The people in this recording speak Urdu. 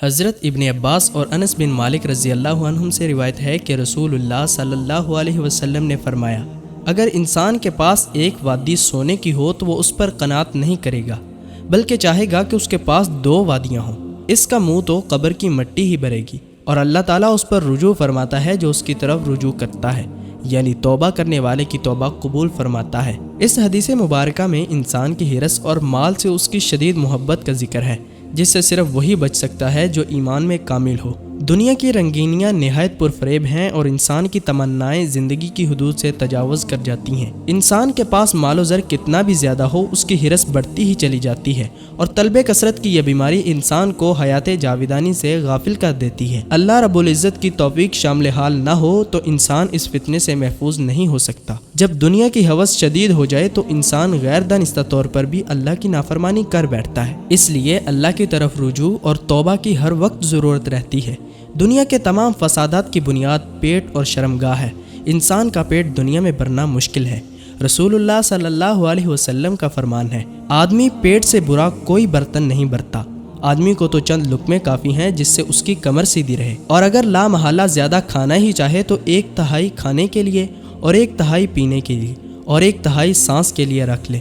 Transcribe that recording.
حضرت ابن عباس اور انس بن مالک رضی اللہ عنہم سے روایت ہے کہ رسول اللہ صلی اللہ علیہ وسلم نے فرمایا، اگر انسان کے پاس ایک وادی سونے کی ہو تو وہ اس پر قناعت نہیں کرے گا، بلکہ چاہے گا کہ اس کے پاس 2 وادیاں ہوں۔ اس کا منہ تو قبر کی مٹی ہی بھرے گی، اور اللہ تعالیٰ اس پر رجوع فرماتا ہے جو اس کی طرف رجوع کرتا ہے، یعنی توبہ کرنے والے کی توبہ قبول فرماتا ہے۔ اس حدیث مبارکہ میں انسان کی حرص اور مال سے اس کی شدید محبت کا ذکر ہے، جس سے صرف وہی بچ سکتا ہے جو ایمان میں کامل ہو۔ دنیا کی رنگینیاں نہایت پرفریب ہیں اور انسان کی تمنائیں زندگی کی حدود سے تجاوز کر جاتی ہیں۔ انسان کے پاس مال و زر کتنا بھی زیادہ ہو، اس کی حرص بڑھتی ہی چلی جاتی ہے، اور طلب کثرت کی یہ بیماری انسان کو حیات جاویدانی سے غافل کر دیتی ہے۔ اللہ رب العزت کی توفیق شامل حال نہ ہو تو انسان اس فتنے سے محفوظ نہیں ہو سکتا۔ جب دنیا کی ہوس شدید ہو جائے تو انسان غیر دانستہ طور پر بھی اللہ کی نافرمانی کر بیٹھتا ہے۔ اس لیے اللہ کی طرف رجوع اور توبہ کی ہر وقت ضرورت رہتی ہے۔ دنیا کے تمام فسادات کی بنیاد پیٹ اور شرمگاہ ہے۔ انسان کا پیٹ دنیا میں بھرنا مشکل ہے۔ رسول اللہ صلی اللہ علیہ وسلم کا فرمان ہے، آدمی پیٹ سے برا کوئی برتن نہیں بھرتا۔ آدمی کو تو چند لقمے کافی ہیں جس سے اس کی کمر سیدھی رہے، اور اگر لا محالہ زیادہ کھانا ہی چاہے تو 1/3 کھانے کے لیے اور 1/3 پینے کے لیے اور 1/3 سانس کے لیے رکھ لے۔